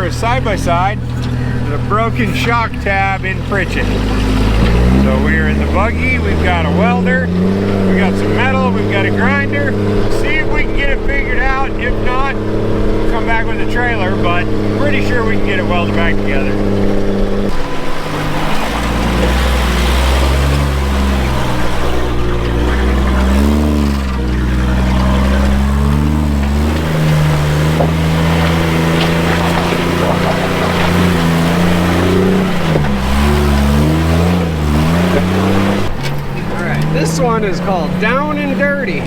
for a side-by-side with a broken shock tab in Pritchett. So we're in the buggy, we've got a welder, we got some metal, we've got a grinder. See if we can get it figured out. If not, we'll come back with a trailer, but pretty sure we can get it welded back together. This one is called Down and Dirty.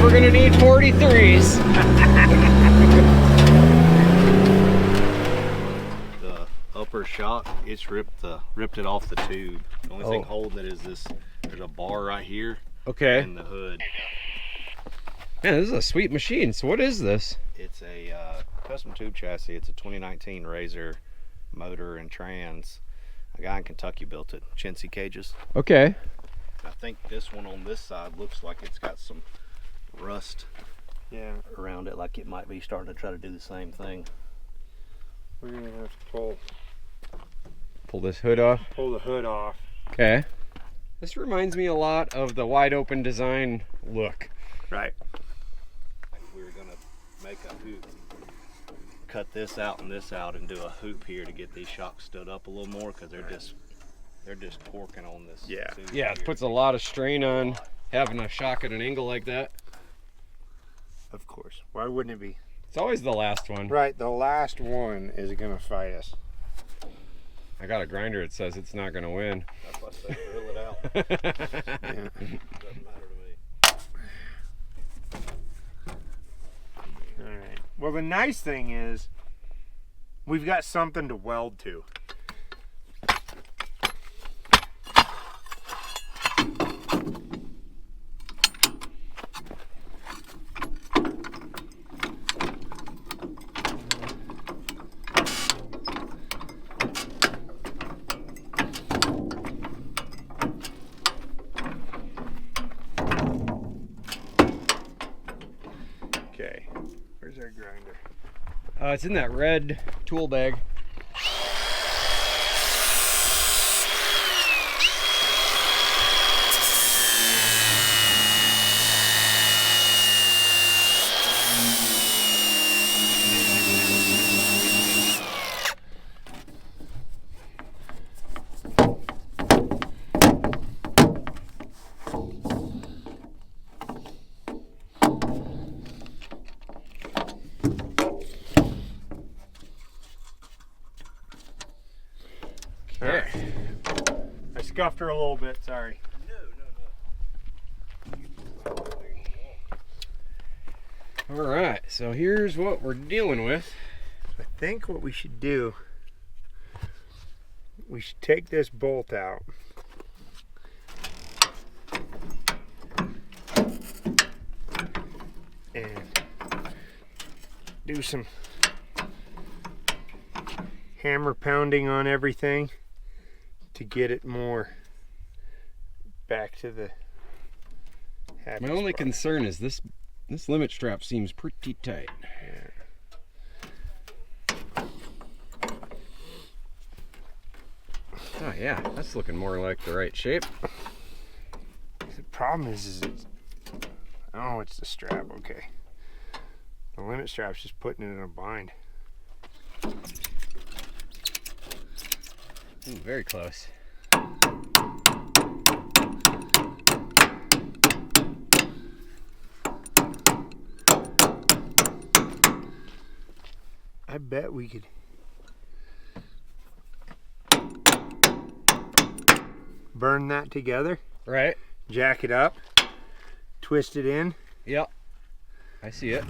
We're gonna need 43s. The upper shock, it's ripped it off the tube. The only thing holding it is this. There's a bar right here. Okay. In the hood. Man, this is a sweet machine. So what is this? It's a custom tube chassis. It's a 2019 Razor motor and trans. A guy in Kentucky built it. Chintzy cages. Okay. I think this one on this side looks like it's got some rust around it, like it might be starting to try to do the same thing. We're gonna have to pull this hood off. Pull the hood off. Okay. This reminds me a lot of the wide open design look. Right. We were gonna make a hoop, cut this out and this out, and do a hoop here to get these shocks stood up a little more, because they're just torquing on this. Yeah, it puts a lot of strain on having a shock at an angle like that. Of course. Why wouldn't it be? It's always the last one. Right, the last one is gonna fight us. I got a grinder that says it's not gonna win. That's why I say drill it out. Yeah. Doesn't matter to me. All right. Well, the nice thing is we've got something to weld to. Okay, where's our grinder? It's in that red tool bag. scuffed her a little bit, sorry. All right, so here's what we're dealing with. I think what we should do, we should take this bolt out. And do some hammer pounding on everything to get it more back to the happy My only spot. concern is this limit strap seems pretty tight. Oh yeah, that's looking more like the right shape. The problem is it's, oh, it's the strap. Okay, the limit strap's just putting it in a bind. Ooh, very close. I bet we could burn that together, Right? jack it up, twist it in. Yep. I see it.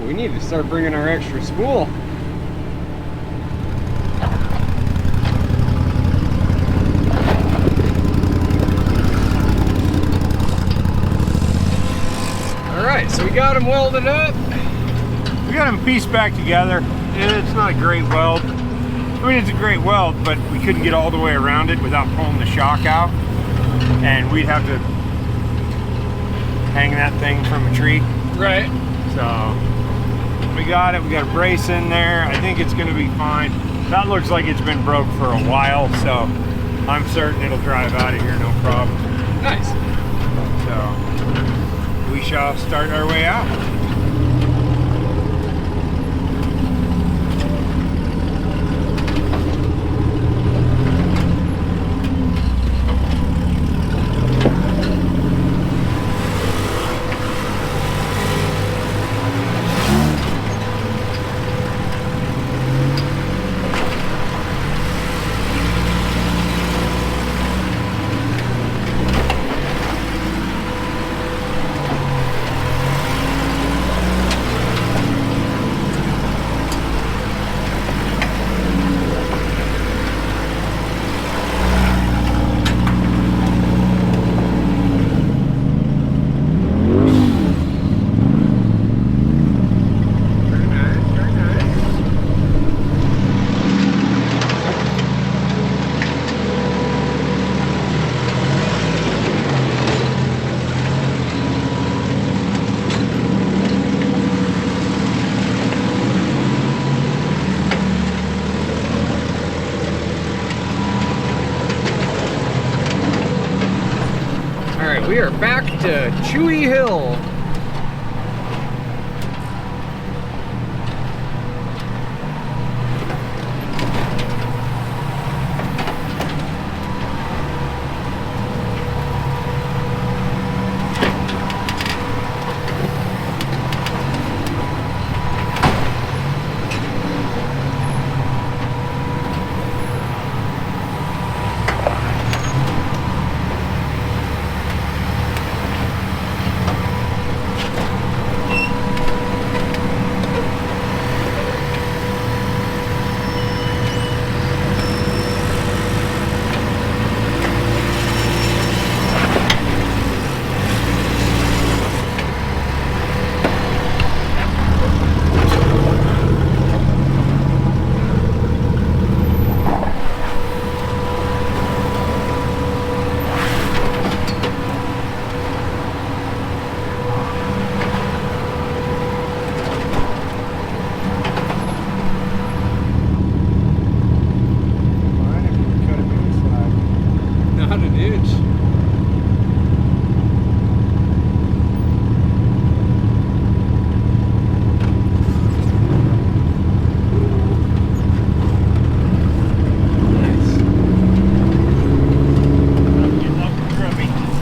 We need to start bringing our extra spool. Alright, so we got them welded up. We got them pieced back together. It's not a great weld. I mean, it's a great weld, but we couldn't get all the way around it without pulling the shock out. And we'd have to hang that thing from a tree. Right. So we got it. We got a brace in there. I think it's going to be fine. That looks like it's been broke for a while, so I'm certain it'll drive out of here no problem. Nice. So we shall start our way out. We are back to Chewy Hill.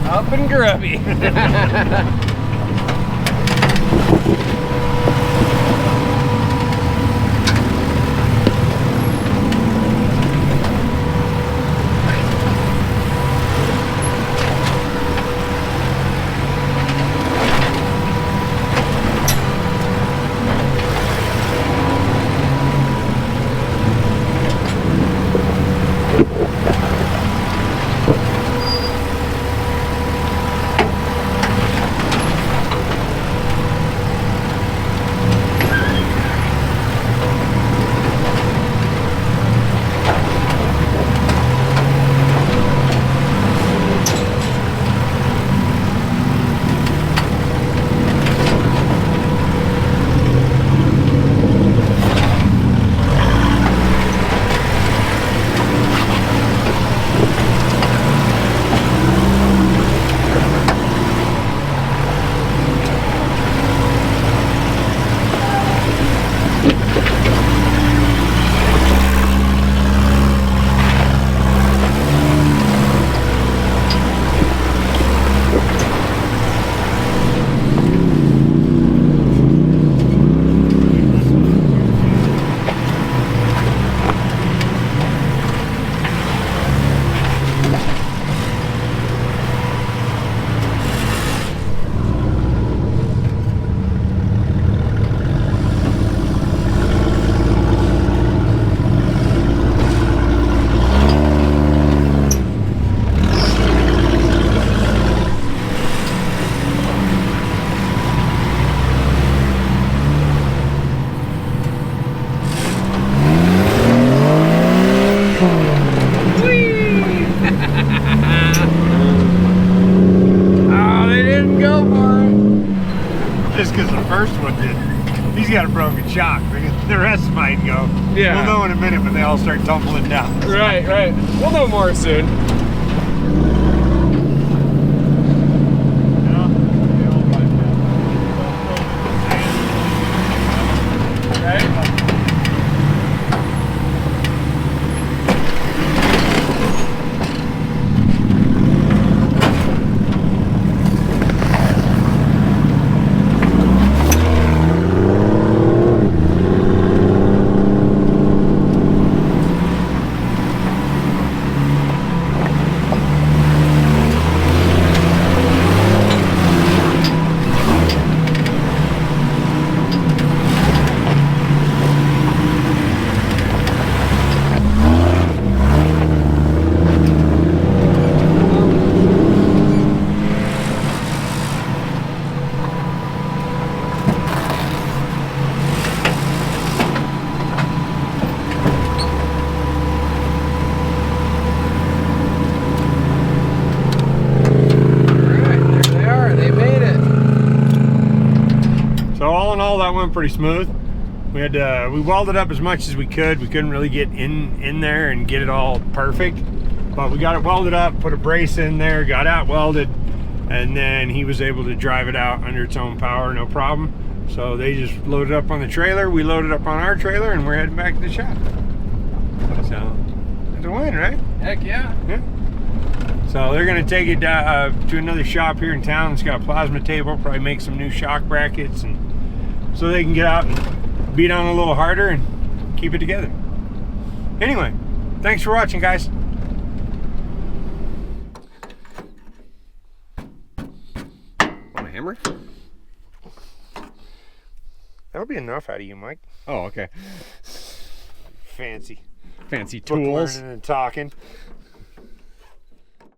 Up and grubby. He's got a broken shock. The rest might go. Yeah. We'll know in a minute when they all start tumbling down. Right, right. We'll know more soon. That went pretty smooth. We had we welded up as much as we could. We couldn't really get in there and get it all perfect, but we got it welded up, put a brace in there, got out welded, and then he was able to drive it out under its own power, no problem. So they just loaded up on the trailer, we loaded up on our trailer, and we're heading back to the shop. So it's a win, right? Heck yeah. Yeah. So they're gonna take it to another shop here in town. It's got a plasma table, probably make some new shock brackets, and so they can get out and beat on a little harder and keep it together. Anyway, thanks for watching, guys. Want a hammer? That'll be enough out of you, Mike. Oh, okay. Fancy Fancy book tools. learning and talking.